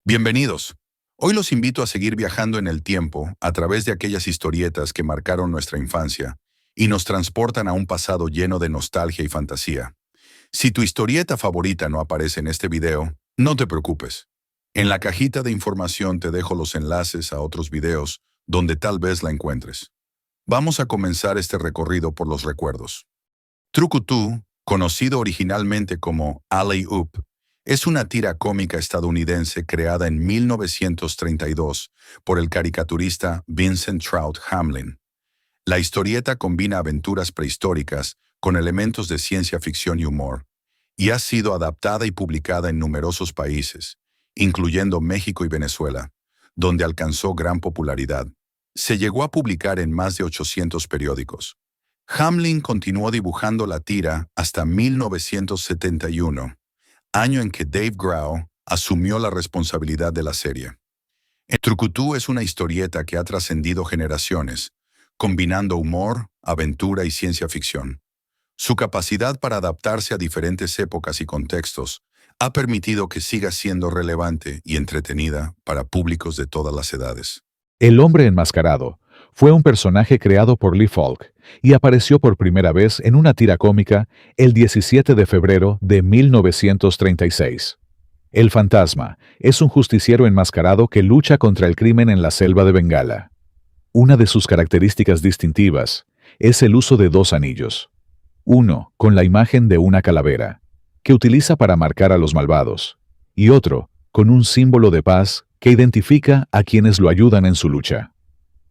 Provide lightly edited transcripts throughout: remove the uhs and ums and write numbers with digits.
Bienvenidos. Hoy los invito a seguir viajando en el tiempo a través de aquellas historietas que marcaron nuestra infancia y nos transportan a un pasado lleno de nostalgia y fantasía. Si tu historieta favorita no aparece en este video, no te preocupes. En la cajita de información te dejo los enlaces a otros videos donde tal vez la encuentres. Vamos a comenzar este recorrido por los recuerdos. Trucutú, conocido originalmente como Alley Oop, es una tira cómica estadounidense creada en 1932 por el caricaturista Vincent Trout Hamlin. La historieta combina aventuras prehistóricas con elementos de ciencia ficción y humor, y ha sido adaptada y publicada en numerosos países, incluyendo México y Venezuela, donde alcanzó gran popularidad. Se llegó a publicar en más de 800 periódicos. Hamlin continuó dibujando la tira hasta 1971, año en que Dave Grohl asumió la responsabilidad de la serie. Trucutú es una historieta que ha trascendido generaciones, combinando humor, aventura y ciencia ficción. Su capacidad para adaptarse a diferentes épocas y contextos ha permitido que siga siendo relevante y entretenida para públicos de todas las edades. El hombre enmascarado fue un personaje creado por Lee Falk y apareció por primera vez en una tira cómica el 17 de febrero de 1936. El fantasma es un justiciero enmascarado que lucha contra el crimen en la selva de Bengala. Una de sus características distintivas es el uso de dos anillos. Uno con la imagen de una calavera, que utiliza para marcar a los malvados, y otro con un símbolo de paz que identifica a quienes lo ayudan en su lucha.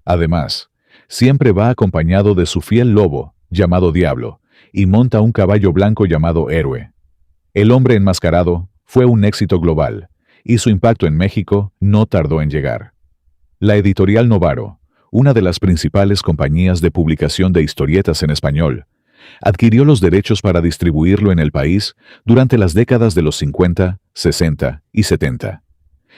Además, siempre va acompañado de su fiel lobo, llamado Diablo, y monta un caballo blanco llamado Héroe. El hombre enmascarado fue un éxito global, y su impacto en México no tardó en llegar. La editorial Novaro, una de las principales compañías de publicación de historietas en español, adquirió los derechos para distribuirlo en el país durante las décadas de los 50, 60 y 70.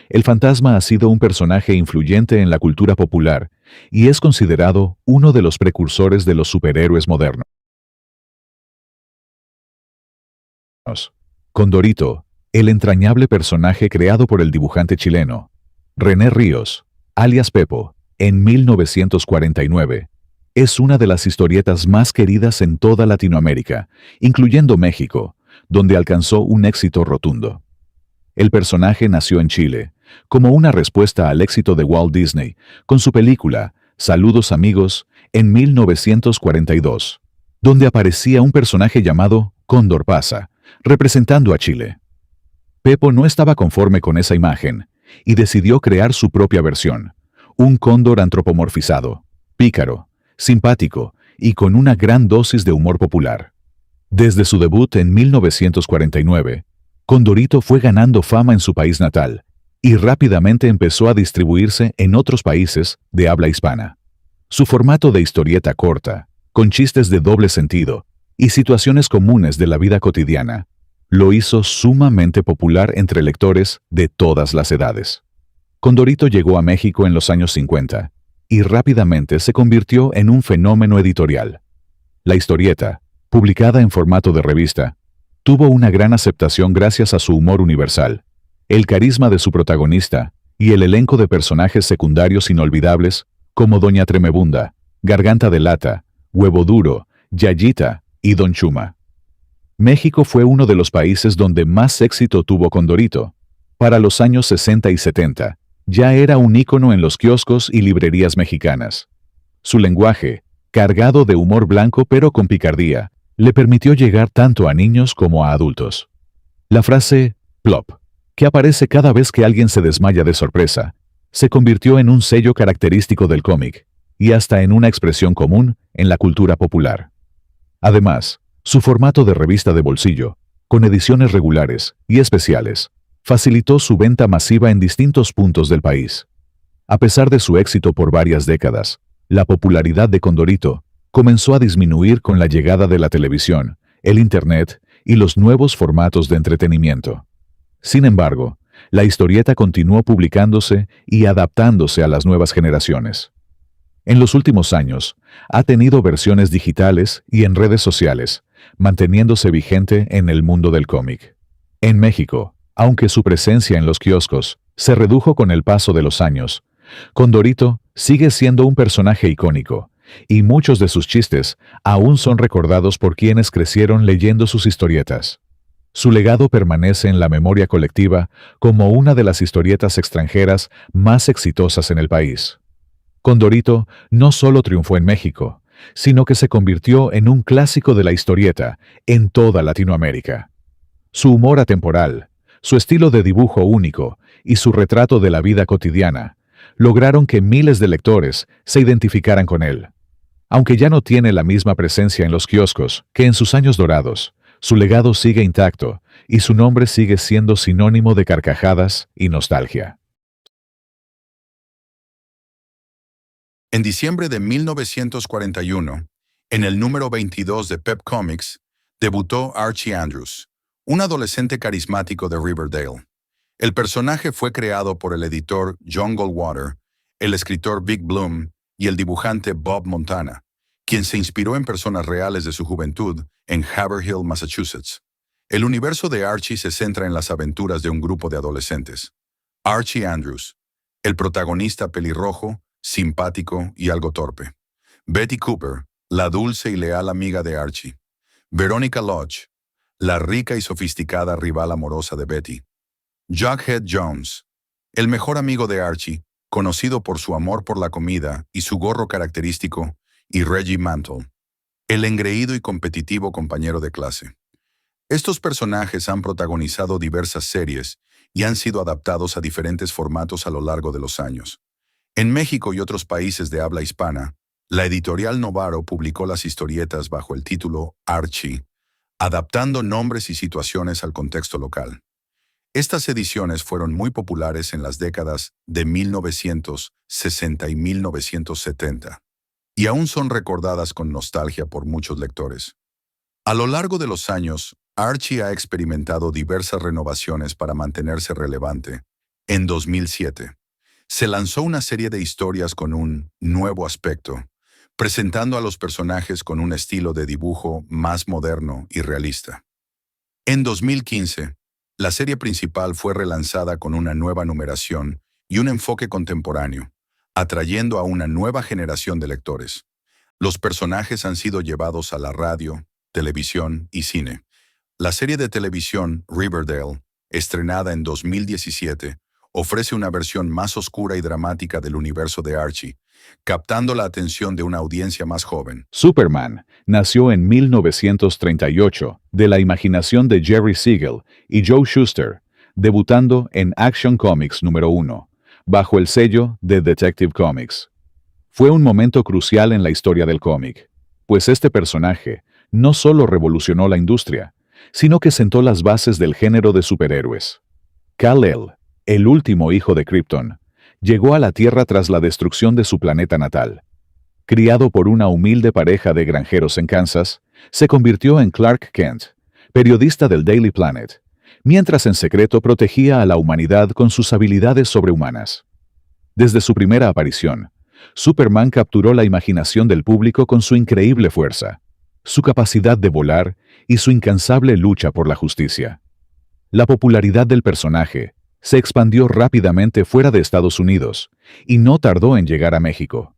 El fantasma ha sido un personaje influyente en la cultura popular y es considerado uno de los precursores de los superhéroes modernos. Condorito, el entrañable personaje creado por el dibujante chileno René Ríos, alias Pepo, en 1949, es una de las historietas más queridas en toda Latinoamérica, incluyendo México, donde alcanzó un éxito rotundo. El personaje nació en Chile, como una respuesta al éxito de Walt Disney, con su película Saludos amigos, en 1942, donde aparecía un personaje llamado Cóndor Pasa, representando a Chile. Pepo no estaba conforme con esa imagen, y decidió crear su propia versión, un cóndor antropomorfizado, pícaro, simpático y con una gran dosis de humor popular. Desde su debut en 1949, Condorito fue ganando fama en su país natal y rápidamente empezó a distribuirse en otros países de habla hispana. Su formato de historieta corta, con chistes de doble sentido y situaciones comunes de la vida cotidiana, lo hizo sumamente popular entre lectores de todas las edades. Condorito llegó a México en los años 50 y rápidamente se convirtió en un fenómeno editorial. La historieta, publicada en formato de revista, tuvo una gran aceptación gracias a su humor universal, el carisma de su protagonista y el elenco de personajes secundarios inolvidables como Doña Tremebunda, Garganta de Lata, Huevo Duro, Yayita y Don Chuma. México fue uno de los países donde más éxito tuvo Condorito. Para los años 60 y 70, ya era un ícono en los kioscos y librerías mexicanas. Su lenguaje, cargado de humor blanco pero con picardía, le permitió llegar tanto a niños como a adultos. La frase «plop», que aparece cada vez que alguien se desmaya de sorpresa, se convirtió en un sello característico del cómic, y hasta en una expresión común en la cultura popular. Además, su formato de revista de bolsillo, con ediciones regulares y especiales, facilitó su venta masiva en distintos puntos del país. A pesar de su éxito por varias décadas, la popularidad de Condorito comenzó a disminuir con la llegada de la televisión, el Internet y los nuevos formatos de entretenimiento. Sin embargo, la historieta continuó publicándose y adaptándose a las nuevas generaciones. En los últimos años, ha tenido versiones digitales y en redes sociales, manteniéndose vigente en el mundo del cómic. En México, aunque su presencia en los kioscos se redujo con el paso de los años. Condorito sigue siendo un personaje icónico, y muchos de sus chistes aún son recordados por quienes crecieron leyendo sus historietas. Su legado permanece en la memoria colectiva como una de las historietas extranjeras más exitosas en el país. Condorito no solo triunfó en México, sino que se convirtió en un clásico de la historieta en toda Latinoamérica. Su humor atemporal, su estilo de dibujo único y su retrato de la vida cotidiana lograron que miles de lectores se identificaran con él. Aunque ya no tiene la misma presencia en los kioscos que en sus años dorados, su legado sigue intacto y su nombre sigue siendo sinónimo de carcajadas y nostalgia. En diciembre de 1941, en el número 22 de Pep Comics, debutó Archie Andrews, un adolescente carismático de Riverdale. El personaje fue creado por el editor John Goldwater, el escritor Vic Bloom y el dibujante Bob Montana, quien se inspiró en personas reales de su juventud en Haverhill, Massachusetts. El universo de Archie se centra en las aventuras de un grupo de adolescentes. Archie Andrews, el protagonista pelirrojo, simpático y algo torpe. Betty Cooper, la dulce y leal amiga de Archie. Veronica Lodge, la rica y sofisticada rival amorosa de Betty. Jughead Jones, el mejor amigo de Archie, conocido por su amor por la comida y su gorro característico, y Reggie Mantle, el engreído y competitivo compañero de clase. Estos personajes han protagonizado diversas series y han sido adaptados a diferentes formatos a lo largo de los años. En México y otros países de habla hispana, la editorial Novaro publicó las historietas bajo el título Archie, adaptando nombres y situaciones al contexto local. Estas ediciones fueron muy populares en las décadas de 1960 y 1970, y aún son recordadas con nostalgia por muchos lectores. A lo largo de los años, Archie ha experimentado diversas renovaciones para mantenerse relevante. En 2007, se lanzó una serie de historias con un nuevo aspecto, presentando a los personajes con un estilo de dibujo más moderno y realista. En 2015, la serie principal fue relanzada con una nueva numeración y un enfoque contemporáneo, atrayendo a una nueva generación de lectores. Los personajes han sido llevados a la radio, televisión y cine. La serie de televisión Riverdale, estrenada en 2017, ofrece una versión más oscura y dramática del universo de Archie, captando la atención de una audiencia más joven. Superman nació en 1938 de la imaginación de Jerry Siegel y Joe Shuster, debutando en Action Comics número 1, bajo el sello de Detective Comics. Fue un momento crucial en la historia del cómic, pues este personaje no solo revolucionó la industria, sino que sentó las bases del género de superhéroes. Kal-El, el último hijo de Krypton, llegó a la Tierra tras la destrucción de su planeta natal. Criado por una humilde pareja de granjeros en Kansas, se convirtió en Clark Kent, periodista del Daily Planet, mientras en secreto protegía a la humanidad con sus habilidades sobrehumanas. Desde su primera aparición, Superman capturó la imaginación del público con su increíble fuerza, su capacidad de volar y su incansable lucha por la justicia. La popularidad del personaje se expandió rápidamente fuera de Estados Unidos y no tardó en llegar a México.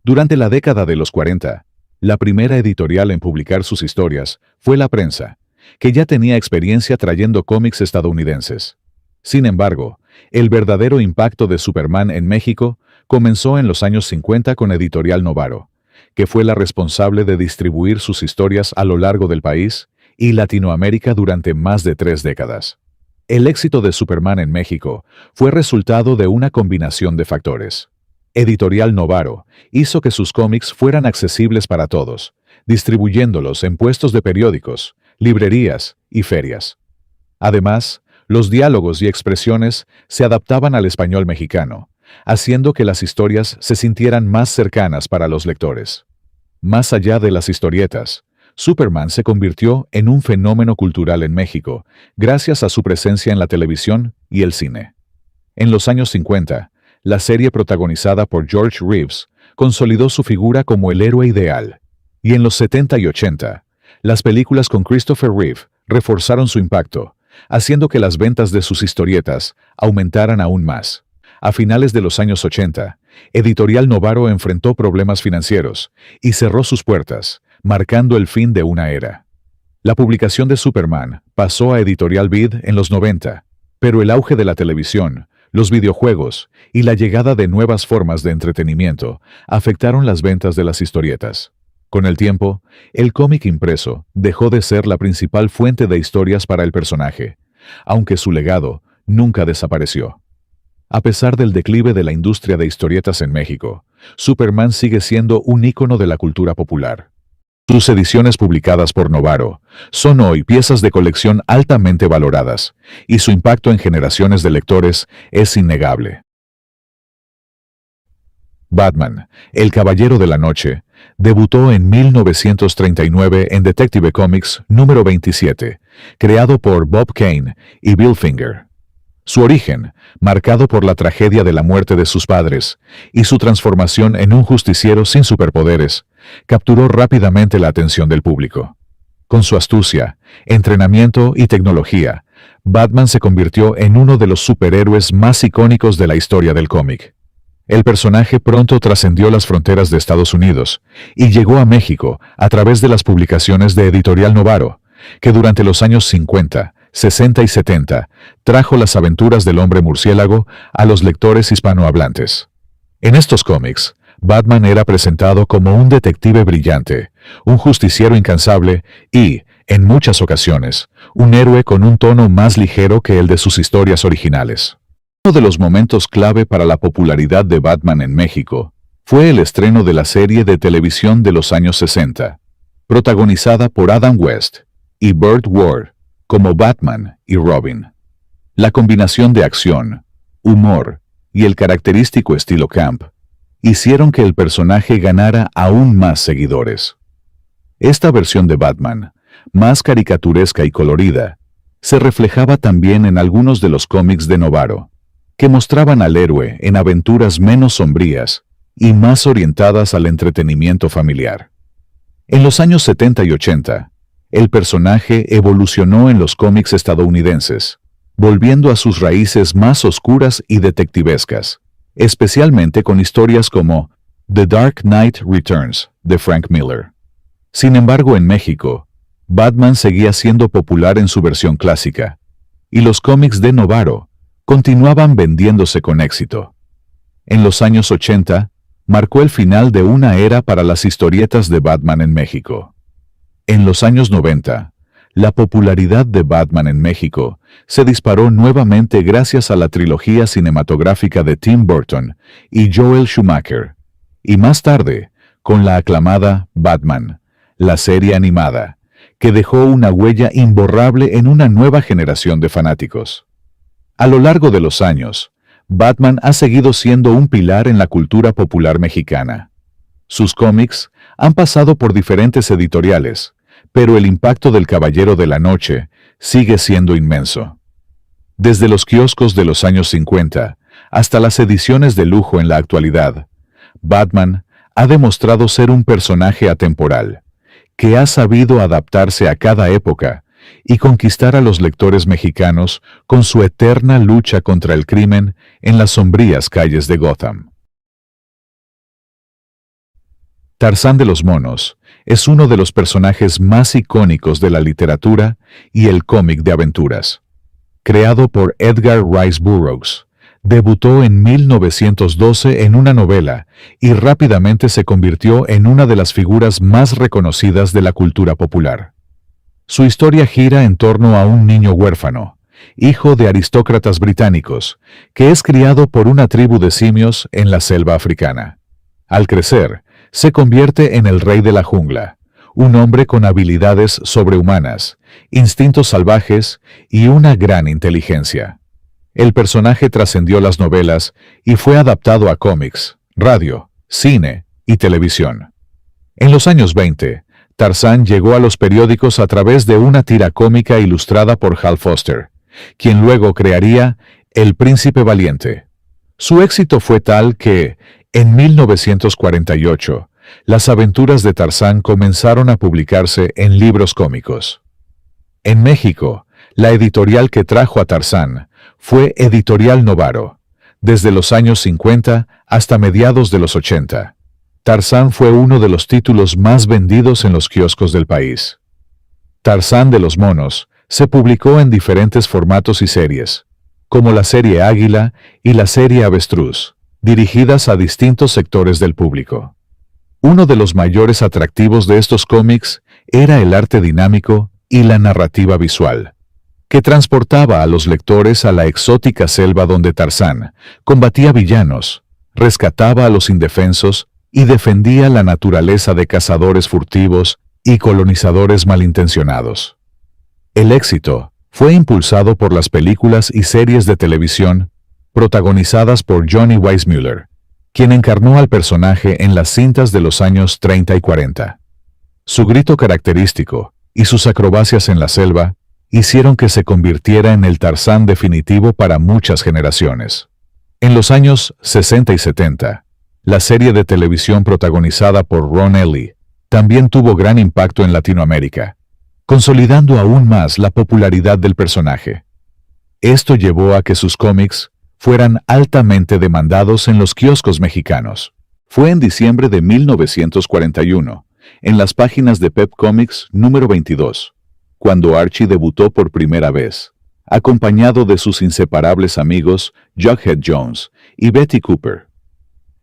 Durante la década de los 40, la primera editorial en publicar sus historias fue La Prensa, que ya tenía experiencia trayendo cómics estadounidenses. Sin embargo, el verdadero impacto de Superman en México comenzó en los años 50 con Editorial Novaro, que fue la responsable de distribuir sus historias a lo largo del país y Latinoamérica durante más de 3 décadas. El éxito de Superman en México fue resultado de una combinación de factores. Editorial Novaro hizo que sus cómics fueran accesibles para todos, distribuyéndolos en puestos de periódicos, librerías y ferias. Además, los diálogos y expresiones se adaptaban al español mexicano, haciendo que las historias se sintieran más cercanas para los lectores. Más allá de las historietas, Superman se convirtió en un fenómeno cultural en México, gracias a su presencia en la televisión y el cine. En los años 50, la serie protagonizada por George Reeves consolidó su figura como el héroe ideal, y en los 70 y 80, las películas con Christopher Reeve reforzaron su impacto, haciendo que las ventas de sus historietas aumentaran aún más. A finales de los años 80, Editorial Novaro enfrentó problemas financieros y cerró sus puertas, marcando el fin de una era. La publicación de Superman pasó a Editorial Vid en los 90, pero el auge de la televisión, los videojuegos y la llegada de nuevas formas de entretenimiento afectaron las ventas de las historietas. Con el tiempo, el cómic impreso dejó de ser la principal fuente de historias para el personaje, aunque su legado nunca desapareció. A pesar del declive de la industria de historietas en México, Superman sigue siendo un ícono de la cultura popular. Sus ediciones publicadas por Novaro son hoy piezas de colección altamente valoradas, y su impacto en generaciones de lectores es innegable. Batman, el Caballero de la Noche, debutó en 1939 en Detective Comics número 27, creado por Bob Kane y Bill Finger. Su origen, marcado por la tragedia de la muerte de sus padres y su transformación en un justiciero sin superpoderes, capturó rápidamente la atención del público. Con su astucia, entrenamiento y tecnología, Batman se convirtió en uno de los superhéroes más icónicos de la historia del cómic. El personaje pronto trascendió las fronteras de Estados Unidos y llegó a México a través de las publicaciones de Editorial Novaro, que durante los años 50, 60 y 70 trajo las aventuras del hombre murciélago a los lectores hispanohablantes. En estos cómics, Batman era presentado como un detective brillante, un justiciero incansable y, en muchas ocasiones, un héroe con un tono más ligero que el de sus historias originales. Uno de los momentos clave para la popularidad de Batman en México fue el estreno de la serie de televisión de los años 60, protagonizada por Adam West y Burt Ward como Batman y Robin. La combinación de acción, humor y el característico estilo camp hicieron que el personaje ganara aún más seguidores. Esta versión de Batman, más caricaturesca y colorida, se reflejaba también en algunos de los cómics de Novaro, que mostraban al héroe en aventuras menos sombrías y más orientadas al entretenimiento familiar. En los años 70 y 80, el personaje evolucionó en los cómics estadounidenses, volviendo a sus raíces más oscuras y detectivescas, especialmente con historias como The Dark Knight Returns, de Frank Miller. Sin embargo, en México, Batman seguía siendo popular en su versión clásica, y los cómics de Novaro continuaban vendiéndose con éxito. En los años 80, marcó el final de una era para las historietas de Batman en México. En los años 90, la popularidad de Batman en México se disparó nuevamente gracias a la trilogía cinematográfica de Tim Burton y Joel Schumacher, y más tarde, con la aclamada Batman, la serie animada, que dejó una huella imborrable en una nueva generación de fanáticos. A lo largo de los años, Batman ha seguido siendo un pilar en la cultura popular mexicana. Sus cómics han pasado por diferentes editoriales, pero el impacto del Caballero de la Noche sigue siendo inmenso. Desde los kioscos de los años 50 hasta las ediciones de lujo en la actualidad, Batman ha demostrado ser un personaje atemporal, que ha sabido adaptarse a cada época y conquistar a los lectores mexicanos con su eterna lucha contra el crimen en las sombrías calles de Gotham. Tarzán de los Monos es uno de los personajes más icónicos de la literatura y el cómic de aventuras. Creado por Edgar Rice Burroughs, debutó en 1912 en una novela y rápidamente se convirtió en una de las figuras más reconocidas de la cultura popular. Su historia gira en torno a un niño huérfano, hijo de aristócratas británicos, que es criado por una tribu de simios en la selva africana. Al crecer, se convierte en el rey de la jungla, un hombre con habilidades sobrehumanas, instintos salvajes y una gran inteligencia. El personaje trascendió las novelas y fue adaptado a cómics, radio, cine y televisión. En los años 20, Tarzán llegó a los periódicos a través de una tira cómica ilustrada por Hal Foster, quien luego crearía El Príncipe Valiente. Su éxito fue tal que, en 1948, las aventuras de Tarzán comenzaron a publicarse en libros cómicos. En México, La editorial que trajo a Tarzán fue Editorial Novaro. Desde los años 50 hasta mediados de los 80, Tarzán fue uno de los títulos más vendidos en los kioscos del país. Tarzán de los Monos se publicó en diferentes formatos y series, como la serie Águila y la serie Avestruz, dirigidas a distintos sectores del público. Uno de los mayores atractivos de estos cómics era el arte dinámico y la narrativa visual, que transportaba a los lectores a la exótica selva donde Tarzán combatía villanos, rescataba a los indefensos y defendía la naturaleza de cazadores furtivos y colonizadores malintencionados. El éxito fue impulsado por las películas y series de televisión protagonizadas por Johnny Weissmuller, quien encarnó al personaje en las cintas de los años 30 y 40. Su grito característico y sus acrobacias en la selva hicieron que se convirtiera en el Tarzán definitivo para muchas generaciones. En los años 60 y 70, la serie de televisión protagonizada por Ron Ellie también tuvo gran impacto en Latinoamérica, consolidando aún más la popularidad del personaje. Esto llevó a que sus cómics fueran altamente demandados en los kioscos mexicanos. Fue en diciembre de 1941, en las páginas de Pep Comics número 22, cuando Archie debutó por primera vez, acompañado de sus inseparables amigos Jughead Jones y Betty Cooper.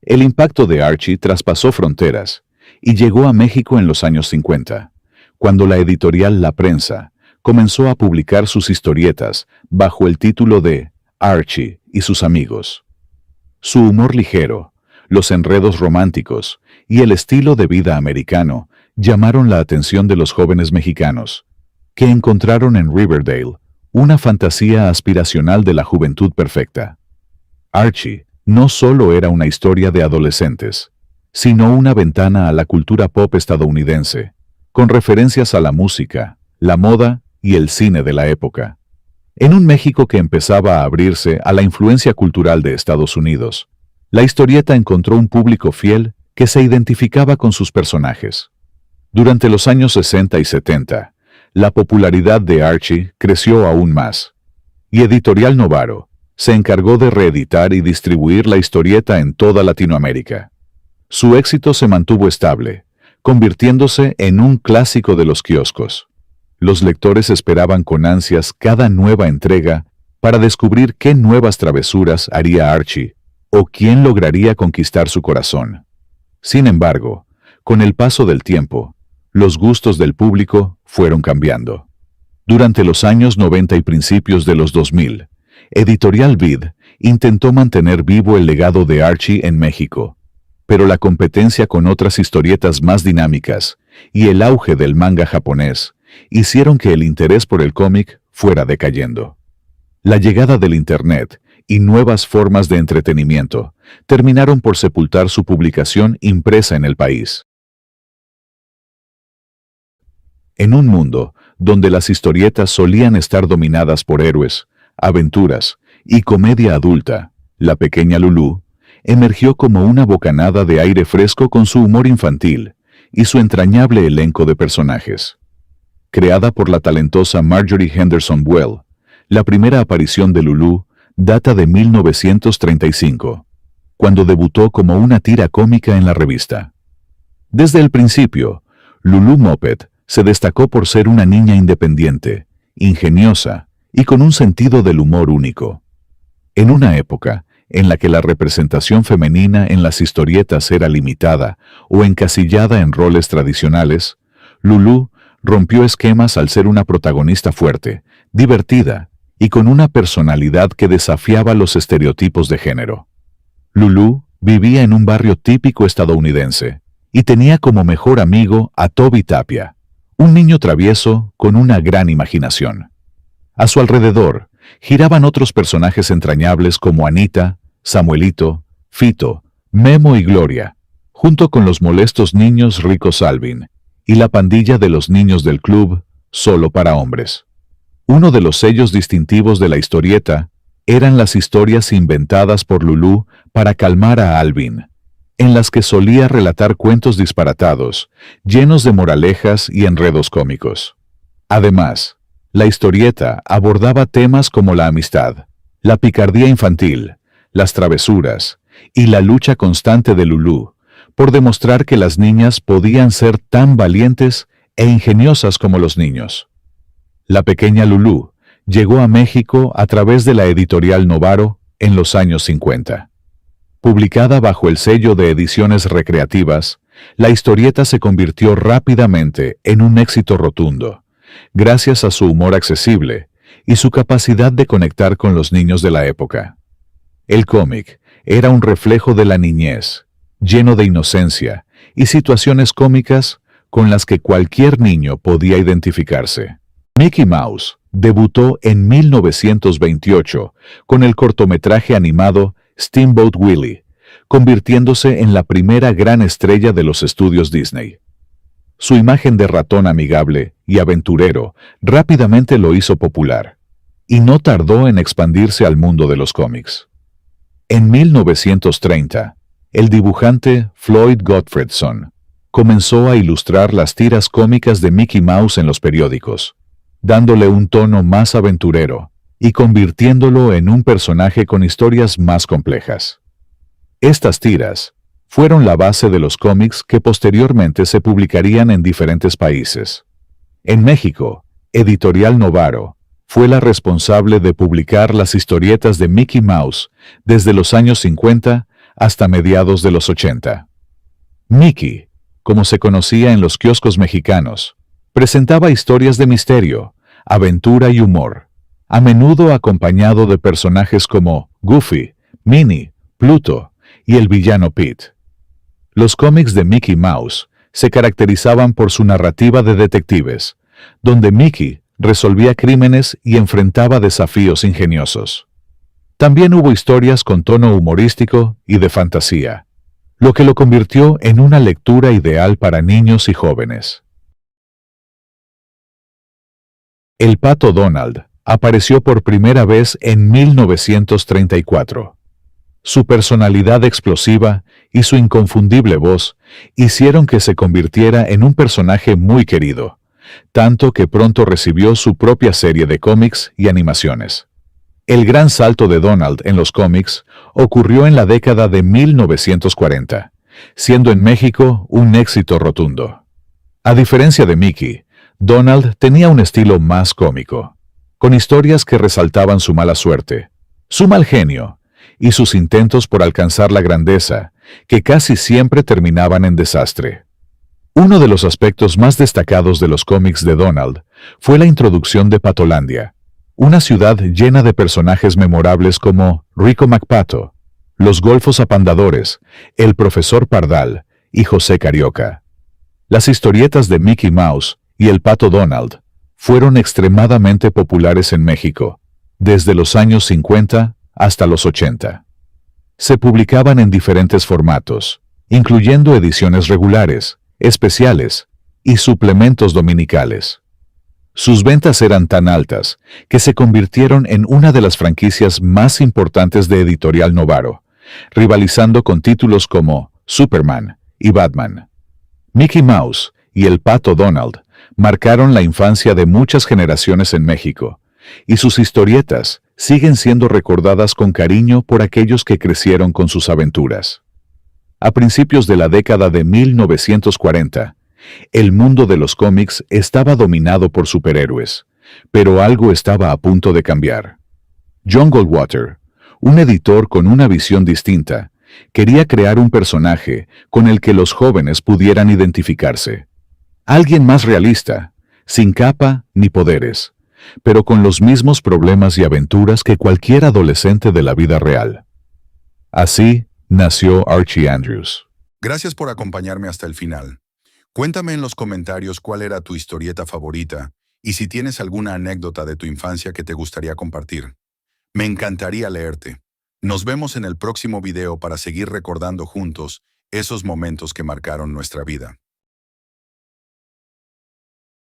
El impacto de Archie traspasó fronteras y llegó a México en los años 50, cuando la editorial La Prensa comenzó a publicar sus historietas bajo el título de Archie y sus amigos. Su humor ligero, los enredos románticos y el estilo de vida americano llamaron la atención de los jóvenes mexicanos, que encontraron en Riverdale una fantasía aspiracional de la juventud perfecta. Archie no solo era una historia de adolescentes, sino una ventana a la cultura pop estadounidense, con referencias a la música, la moda y el cine de la época. En un México que empezaba a abrirse a la influencia cultural de Estados Unidos, la historieta encontró un público fiel que se identificaba con sus personajes. Durante los años 60 y 70, la popularidad de Archie creció aún más, y Editorial Novaro se encargó de reeditar y distribuir la historieta en toda Latinoamérica. Su éxito se mantuvo estable, convirtiéndose en un clásico de los kioscos. Los lectores esperaban con ansias cada nueva entrega para descubrir qué nuevas travesuras haría Archie o quién lograría conquistar su corazón. Sin embargo, con el paso del tiempo, los gustos del público fueron cambiando. Durante los años 90 y principios de los 2000, Editorial Vid intentó mantener vivo el legado de Archie en México, pero la competencia con otras historietas más dinámicas y el auge del manga japonés hicieron que el interés por el cómic fuera decayendo. La llegada del Internet y nuevas formas de entretenimiento terminaron por sepultar su publicación impresa en el país. En un mundo donde las historietas solían estar dominadas por héroes, aventuras y comedia adulta, la pequeña Lulú emergió como una bocanada de aire fresco con su humor infantil y su entrañable elenco de personajes. Creada por la talentosa Marjorie Henderson Well, la primera aparición de Lulú data de 1935, cuando debutó como una tira cómica en la revista. Desde el principio, Lulú Moppet se destacó por ser una niña independiente, ingeniosa y con un sentido del humor único. En una época en la que la representación femenina en las historietas era limitada o encasillada en roles tradicionales, Lulú rompió esquemas al ser una protagonista fuerte, divertida y con una personalidad que desafiaba los estereotipos de género. Lulú vivía en un barrio típico estadounidense y tenía como mejor amigo a Toby Tapia, un niño travieso con una gran imaginación. A su alrededor giraban otros personajes entrañables como Anita, Samuelito, Fito, Memo y Gloria, junto con los molestos niños ricos Alvin y la pandilla de los niños del club Solo para Hombres. Uno de los sellos distintivos de la historieta eran las historias inventadas por Lulú para calmar a Alvin, en las que solía relatar cuentos disparatados, llenos de moralejas y enredos cómicos. Además, La historieta abordaba temas como la amistad, la picardía infantil, las travesuras y la lucha constante de Lulú por demostrar que las niñas podían ser tan valientes e ingeniosas como los niños. La pequeña Lulú llegó a México a través de la editorial Novaro en los años 50. Publicada bajo el sello de Ediciones Recreativas, la historieta se convirtió rápidamente en un éxito rotundo, gracias a su humor accesible y su capacidad de conectar con los niños de la época. El cómic era un reflejo de la niñez, lleno de inocencia y situaciones cómicas con las que cualquier niño podía identificarse. Mickey Mouse debutó en 1928 con el cortometraje animado Steamboat Willie, convirtiéndose en la primera gran estrella de los estudios Disney. Su imagen de ratón amigable y aventurero rápidamente lo hizo popular, y no tardó en expandirse al mundo de los cómics. En 1930, el dibujante Floyd Gottfredson comenzó a ilustrar las tiras cómicas de Mickey Mouse en los periódicos, dándole un tono más aventurero y convirtiéndolo en un personaje con historias más complejas. Estas tiras fueron la base de los cómics que posteriormente se publicarían en diferentes países. En México, Editorial Novaro fue la responsable de publicar las historietas de Mickey Mouse desde los años 50 hasta mediados de los 80. Mickey, como se conocía en los kioscos mexicanos, presentaba historias de misterio, aventura y humor, a menudo acompañado de personajes como Goofy, Minnie, Pluto y el villano Pete. Los cómics de Mickey Mouse se caracterizaban por su narrativa de detectives, donde Mickey resolvía crímenes y enfrentaba desafíos ingeniosos. También hubo historias con tono humorístico y de fantasía, lo que lo convirtió en una lectura ideal para niños y jóvenes. El Pato Donald apareció por primera vez en 1934. Su personalidad explosiva y su inconfundible voz hicieron que se convirtiera en un personaje muy querido, tanto que pronto recibió su propia serie de cómics y animaciones. El gran salto de Donald en los cómics ocurrió en la década de 1940, siendo en México un éxito rotundo. A diferencia de Mickey, Donald tenía un estilo más cómico, con historias que resaltaban su mala suerte, su mal genio y sus intentos por alcanzar la grandeza, que casi siempre terminaban en desastre. Uno de los aspectos más destacados de los cómics de Donald fue la introducción de Patolandia, una ciudad llena de personajes memorables como Rico McPato, los Golfos Apandadores, el Profesor Pardal y José Carioca. Las historietas de Mickey Mouse y el Pato Donald fueron extremadamente populares en México, desde los años 50 hasta los 80. Se publicaban en diferentes formatos, incluyendo ediciones regulares, especiales y suplementos dominicales. Sus ventas eran tan altas que se convirtieron en una de las franquicias más importantes de Editorial Novaro, rivalizando con títulos como Superman y Batman. Mickey Mouse y el Pato Donald marcaron la infancia de muchas generaciones en México, y sus historietas siguen siendo recordadas con cariño por aquellos que crecieron con sus aventuras. A principios de la década de 1940, el mundo de los cómics estaba dominado por superhéroes, pero algo estaba a punto de cambiar. John Goldwater, un editor con una visión distinta, quería crear un personaje con el que los jóvenes pudieran identificarse. Alguien más realista, sin capa ni poderes, pero con los mismos problemas y aventuras que cualquier adolescente de la vida real. Así nació Archie Andrews. Gracias por acompañarme hasta el final. Cuéntame en los comentarios cuál era tu historieta favorita y si tienes alguna anécdota de tu infancia que te gustaría compartir. Me encantaría leerte. Nos vemos en el próximo video para seguir recordando juntos esos momentos que marcaron nuestra vida.